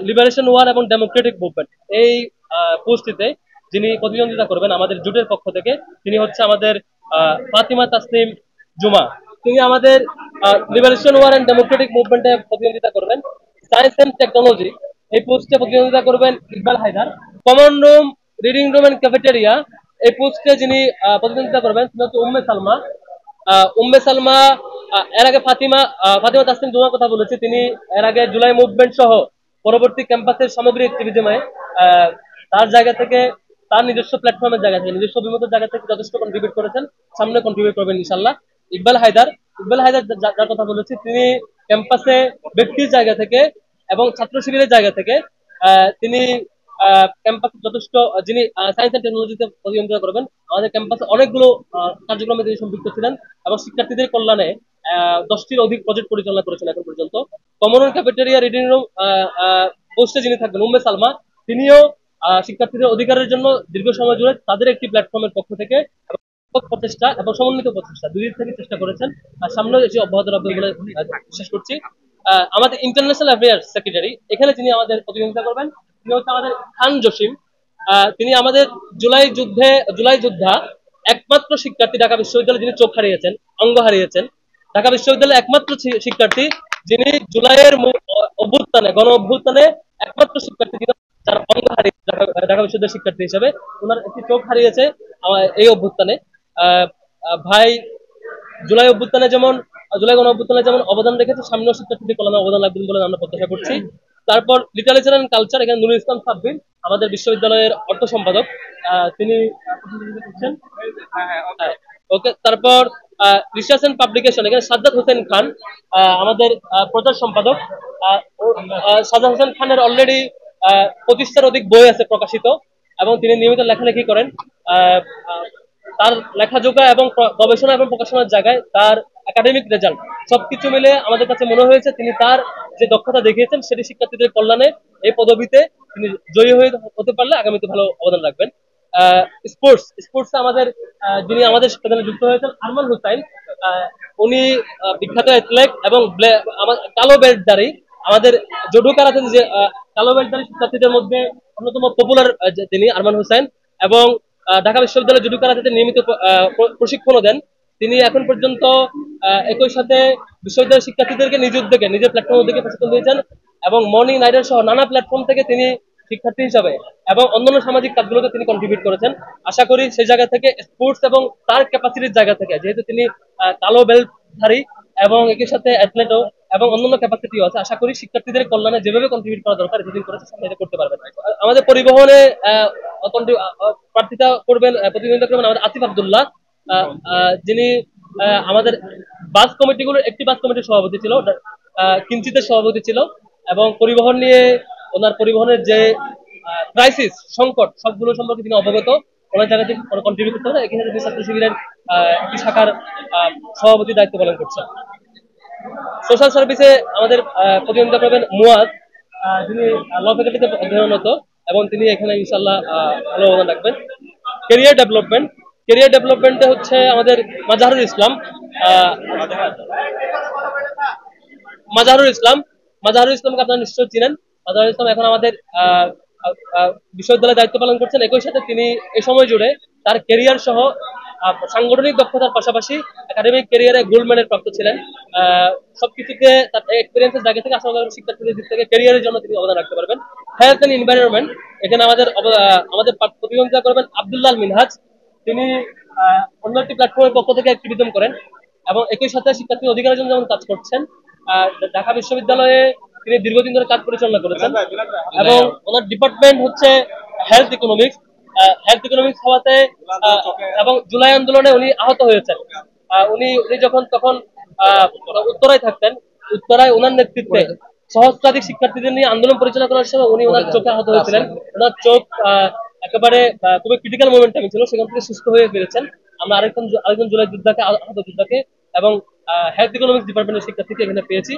Liberation war এবং Democratic movement এই পোস্টটিতে যিনি প্রতিদ্বন্দ্বিতা করবেন আমাদের জোটের পক্ষ থেকে, তিনি হচ্ছে আমাদের ফাতিমা তাসনিম জুমা। তিনি আমাদের লিবারেশন ওয়ার এন্ড ডেমোক্রেটিক মুভমেন্টে প্রতিদ্বন্দ্বিতা করবেন। সায়েন্স এন্ড টেকনোলজি এই পোস্টে প্রতিদ্বন্দ্বিতা করবেন Iqbal Haider. Common room, reading room and cafeteria এই পোস্টে যিনি প্রতিদ্বন্দ্বিতা করবেন তিনি হচ্ছে উম্মে সালমা। উম্মে সালমা এর আগে ফাতিমা তাসনিম জুমার কথা বলেছি, তিনি এর আগে জুলাই মুভমেন্ট সহ পরবর্তী ক্যাম্পাসের সামগ্রিক অ্যাক্টিভিজমে তার জায়গা থেকে, তার নিজস্ব প্ল্যাটফর্মের জায়গা থেকে, নিজস্ব অভিমতের জায়গা থেকে যথেষ্ট কন্ট্রিবিউট করেছেন, সামনে কন্ট্রিবিউট করবেন ইনশাল্লাহ। ইকবাল হায়দার যার কথা বলেছি, তিনি ক্যাম্পাসে ব্যক্তির জায়গা থেকে এবং ছাত্র শিবিরের জায়গা থেকে তিনি ক্যাম্পাসে যথেষ্ট, যিনি সায়েন্স এন্ড টেকনোলজিতে প্রতিদ্বন্দ্বিতা করবেন, আমাদের ক্যাম্পাসে অনেকগুলো কার্যক্রমে তিনি সম্পৃক্ত ছিলেন এবং শিক্ষার্থীদের কল্যাণে 10টির অধিক প্রজেক্ট পরিচালনা করেছেন এখন পর্যন্ত। Common room, cafeteria, reading room পোস্টে যিনি থাকবেন উম্মে সালমা, তিনিও শিক্ষার্থীদের অধিকারের জন্য দীর্ঘ সময় জুড়ে তাদের একটি প্ল্যাটফর্মের পক্ষ থেকে প্রচেষ্টা এবং সমন্বিত প্রচেষ্টা দুই দিক থেকে চেষ্টা করেছেন, আর সামনে এসে অব্যাহত রাখবেন বলে বিশ্বাস করছি। আমাদের ইন্টারন্যাশনাল অ্যাফেয়ার্স সেক্রেটারি, এখানে যিনি আমাদের প্রতিযোগিতা করবেন, তিনি হচ্ছে আমাদের খান জসিম। তিনি আমাদের জুলাই যোদ্ধা একমাত্র শিক্ষার্থী ঢাকা বিশ্ববিদ্যালয়ে যিনি চোখ হারিয়েছেন, অঙ্গ হারিয়েছেন। ঢাকা বিশ্ববিদ্যালয়ের একমাত্র শিক্ষার্থী যিনি জুলাইয়ের গণ অভ্যুত্থানে একমাত্র শিক্ষার্থী যিনি যার অঙ্গ হারিয়েছে ঢাকা বিশ্ববিদ্যালয়ের শিক্ষার্থী হিসেবে, ওনার একটি চোখ হারিয়েছে এই অভ্যুত্থানে। ভাই জুলাই গণ অভ্যুত্থানে যেমন অবদান রেখেছে, সামনেও শিক্ষার্থীদের কল্যাণে অবদান রাখবেন বলে আমরা প্রত্যাশা করছি। তারপর লিটারেচার এন্ড কালচার, এখানে নুরুল ইসলাম সাব্বির আমাদের বিশ্ববিদ্যালয়ের অর্থ সম্পাদক, তিনি করছেন। ওকে, তারপর রিসার্চ এন্ড পাবলিকেশন, এখানে সাজ্জাদ হোসেন খান আমাদের প্রচার সম্পাদক। সাজ্জাদ হোসেন খানের অলরেডি 25টার অধিক বই আছে প্রকাশিত এবং তিনি নিয়মিত লেখালেখি করেন। তার লেখাযোগ্য এবং গবেষণা এবং প্রকাশনার জায়গায় তার একাডেমিক রেজাল্ট সবকিছু মিলে আমাদের কাছে মনে হয়েছে তিনি তার যে দক্ষতা দেখিয়েছেন সেটি শিক্ষার্থীদের কল্যাণে এই পদবিতে তিনি জয়ী হতে পারলে আগামীতে ভালো অবদান রাখবেন। স্পোর্টস আমাদের যিনি আমাদের সাথে যুক্ত হয়েছেন আরমান হুসাইন, উনি বিখ্যাত অ্যাথলেট এবং কালো বেল্টধারী, আমাদের জুডো কারাতে যে কালো বেল্টধারী শিক্ষার্থীদের মধ্যে অন্যতম পপুলার তিনি আরমান হুসাইন, এবং ঢাকা বিশ্ববিদ্যালয় জুডো কারাতে নিয়মিত প্রশিক্ষণও দেন। তিনি এখন পর্যন্ত একই সাথে বিশ্ববিদ্যালয়ের শিক্ষার্থীদেরকে নিজ উদ্যোগে নিজের প্ল্যাটফর্ম উদ্যোগে প্রশিক্ষণ দিয়েছেন এবং মর্নিং রাইডার সহ নানা প্ল্যাটফর্ম থেকে তিনি শিক্ষার্থী হিসাবে এবং অন্যান্য সামাজিক কাজগুলোতে তিনি কন্ট্রিবিউট করেছেন। আশা করি সেই জায়গা থেকে স্পোর্টস এবং তার ক্যাপাসিটির জায়গা থেকে, যেহেতু তিনি কালো বেল্টধারী এবং একই সাথে অ্যাথলেটও এবং অন্যান্য ক্যাপাসিটিও আছে, আশা করি শিক্ষার্থীদের কল্যাণে যেভাবে কন্ট্রিবিউট করা দরকার এতদিন করেছে সামনে করতে পারবেন। আমাদের পরিবহনে প্রার্থিতা করবেন, প্রতিদ্বন্দ্বিতা করবেন আমাদের আসিফ আব্দুল্লাহ, যিনি আমাদের একটি বাস কমিটির সভাপতি ছিল, কিঞ্চিতের সভাপতি ছিল এবং পরিবহন নিয়ে ওনার পরিবহনের যে ক্রাইসিস সংকট সবগুলো সম্পর্কে তিনি অবগত, ওনার জায়গা থেকে কন্ট্রিবিউট করতে হবে। এখানে ছাত্র শিবিরের একটি শাখার সভাপতি দায়িত্ব পালন করছেন। সোশ্যাল সার্ভিসে আমাদের প্রতিদ্বন্দ্বিতা করবেন মুয়াজ, যিনি ল ফ্যাকাল্টিতে অধ্যয়নরত এবং তিনি এখানে ইনশাল্লাহ ভালো অবদান রাখবেন। ক্যারিয়ার ডেভেলপমেন্টে হচ্ছে আমাদের মাজাহারুল ইসলামকে আপনারা নিশ্চয় চিনেন। মাজাহারুল ইসলাম এখন আমাদের বিশ্ববিদ্যালয়ে দায়িত্ব পালন করছেন। একই সাথে তিনি এই সময় জুড়ে তার ক্যারিয়ার সহ সাংগঠনিক দক্ষতার পাশাপাশি একাডেমিক ক্যারিয়ারে গোল্ড মেডেল প্রাপ্ত ছিলেন। সবকিছুতে তার এক্সপিরিয়েন্সের জায়গা থেকে আশা করি শিক্ষার্থীদের দিক থেকে ক্যারিয়ারের জন্য তিনি অবদান রাখতে পারবেন। হেলথ এন্ড এনভায়রনমেন্ট, এখানে আমাদের প্রতিদ্বন্দ্বিতা করবেন আব্দুল্লাহ মিনহাজ, তিনি অন্য একটি প্ল্যাটফর্মের পক্ষ থেকে অ্যাক্টিভিজম করেন এবং একই সাথে শিক্ষার্থীর অধিকারের জন্য যেমন কাজ করছেন। ঢাকা বিশ্ববিদ্যালয়ে তিনি দীর্ঘদিন ধরে কাজ পরিচালনা করেছেন এবং ওনার ডিপার্টমেন্ট হচ্ছে হেলথ ইকোনমিক্স হওয়াতে এবং জুলাই আন্দোলনে উনি আহত হয়েছেন। উনি যখন তখন উত্তরায় থাকতেন, উত্তরায় ওনার নেতৃত্বে সহস্রাধিক শিক্ষার্থীদের নিয়ে আন্দোলন পরিচালনা করার সময় উনি ওনার চোখে আহত হয়েছিলেন। ওনার চোখ একেবারে খুবই ক্রিটিক্যাল মোমেন্টামে ছিল, সেখান থেকে সুস্থ হয়ে ফিরেছেন। আমরা আরেকজন জুলাই যোদ্ধাকে আহত যোদ্ধাকে এবং হেলথ ইকোনমিক্স ডিপার্টমেন্টের শিক্ষার্থীকে এখানে পেয়েছি।